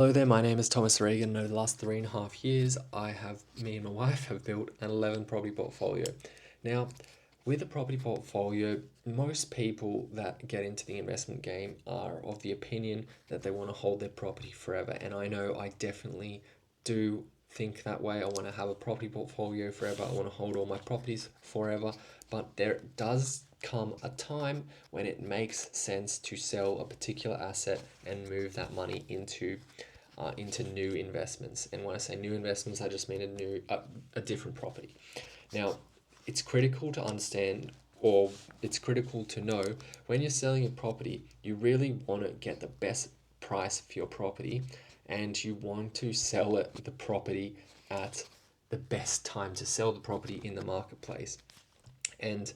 Hello there, my name is Thomas Regan, and over the last 3.5 years, me and my wife have built an 11 property portfolio. Now, with a property portfolio, most people that get into the investment game are of the opinion that they want to hold their property forever. And I know I definitely do think that way. I want to have a property portfolio forever. I want to hold all my properties forever. But there does come a time when it makes sense to sell a particular asset and move that money into new investments. And when I say new investments, I just mean a different property. Now, it's critical to understand, or it's critical to know, when you're selling a property, you really want to get the best price for your property, and you want to sell the property at the best time to sell the property in the marketplace. And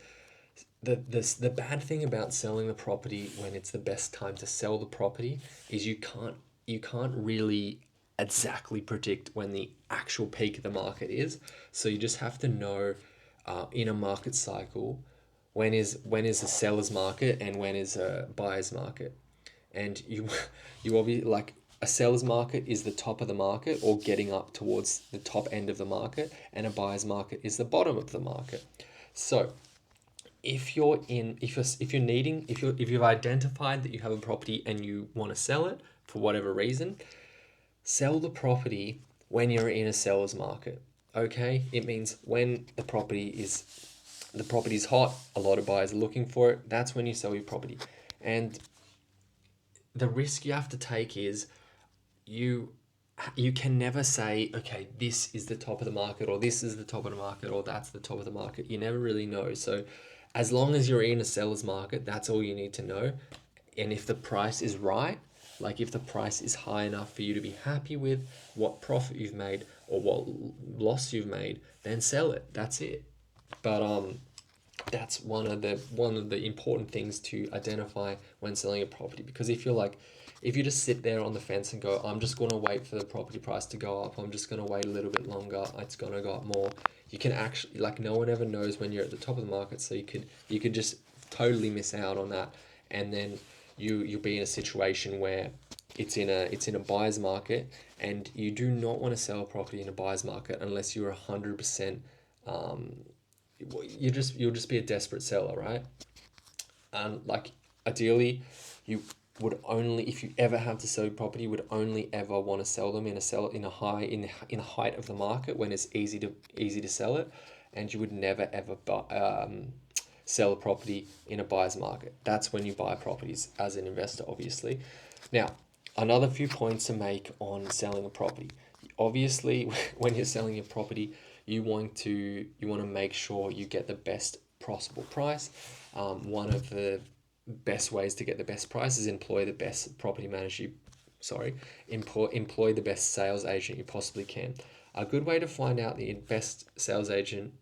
the bad thing about selling the property when it's the best time to sell the property is you can't really exactly predict when the actual peak of the market is. So you just have to know, in a market cycle, when is a seller's market and when is a buyer's market. And you obviously, like, a seller's market is the top of the market or getting up towards the top end of the market, and a buyer's market is the bottom of the market. So if you've identified that you have a property and you want to sell it for whatever reason, sell the property when you're in a seller's market. Okay, it means when the property is hot, a lot of buyers are looking for it. That's when you sell your property. And the risk you have to take is, you you can never say, okay, this is the top of the market, or this is the top of the market, or that's the top of the market. You never really know. So as long as you're in a seller's market, that's all you need to know. And if the price is right, like if the price is high enough for you to be happy with what profit you've made or what loss you've made, then sell it. That's it. But that's one of the important things to identify when selling a property. Because if you just sit there on the fence and go, I'm just going to wait for the property price to go up, I'm just going to wait a little bit longer, it's going to go up more, you can actually, like, no one ever knows when you're at the top of the market. So you could just totally miss out on that. And then you'll be in a situation where it's in a buyer's market, and you do not want to sell a property in a buyer's market unless you're 100%, you'll just be a desperate seller, right? And, like, ideally, you would only, if you ever have to sell your property, would only ever want to sell them in a height of the market when it's easy to sell it. And you would never ever sell a property in a buyer's market. That's when you buy properties as an investor, obviously. Now, another few points to make on selling a property. Obviously, when you're selling your property, you want to make sure you get the best possible price. One of the best ways to get the best price is employ the best property manager. Sorry, employ the best sales agent you possibly can. A good way to find out the best sales agent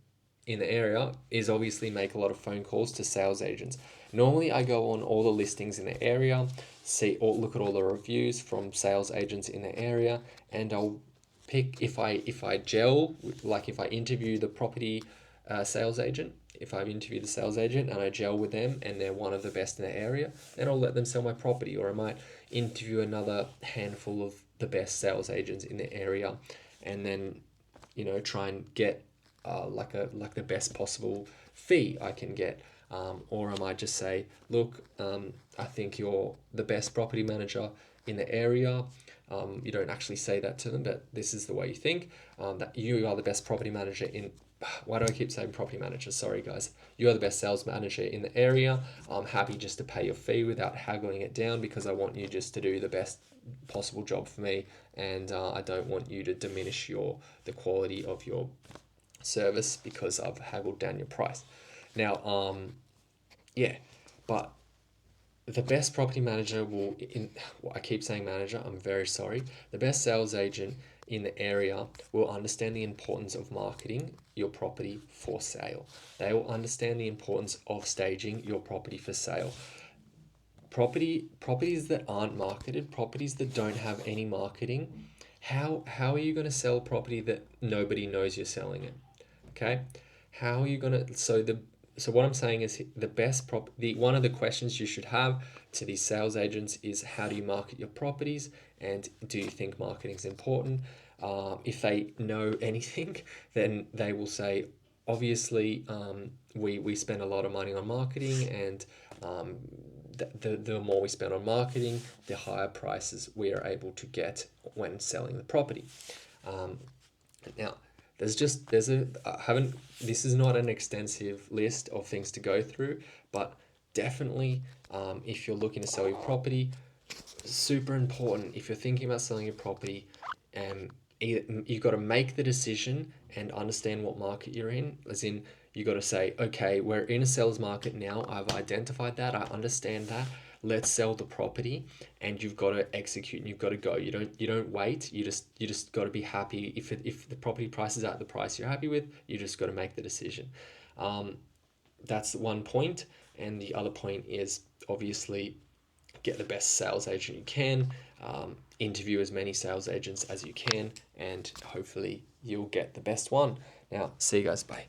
in the area is obviously make a lot of phone calls to sales agents. Normally, I go on all the listings in the area, see or look at all the reviews from sales agents in the area, and I'll pick, if I gel, like if I interview the property sales agent. If I've interviewed the sales agent and I gel with them and they're one of the best in the area, then I'll let them sell my property. Or I might interview another handful of the best sales agents in the area, and then try and get like the best possible fee I can get. Or I might just say, look, I think you're the best property manager in the area. You don't actually say that to them, but this is the way you think. That you are the best property manager in. Why do I keep saying property manager? Sorry, guys. You are the best sales manager in the area. I'm happy just to pay your fee without haggling it down, because I want you just to do the best possible job for me, and I don't want you to diminish the quality of your service because I've haggled down your price. Now, yeah, but the best property manager I keep saying manager, I'm very sorry. The best sales agent in the area will understand the importance of marketing your property for sale. They will understand the importance of staging your property for sale. Properties that aren't marketed, properties that don't have any marketing, how are you going to sell a property that nobody knows you're selling it? Okay, how are you going to, so what I'm saying is, one of the questions you should have to these sales agents is, how do you market your properties, and do you think marketing is important? If they know anything, then they will say, obviously, we spend a lot of money on marketing, and the more we spend on marketing, the higher prices we are able to get when selling the property. Now, I haven't, this is not an extensive list of things to go through, but definitely, if you're looking to sell your property, super important. If you're thinking about selling your property, you've got to make the decision and understand what market you're in. As in, you got to say, okay, we're in a seller's market now. I've identified that. I understand that. Let's sell the property, and you've got to execute and you've got to go. You don't wait. You just got to be happy. If the property price is at the price you're happy with, you just got to make the decision. That's one point, and the other point is obviously get the best sales agent you can, interview as many sales agents as you can, and hopefully you'll get the best one. Now, see you guys. Bye.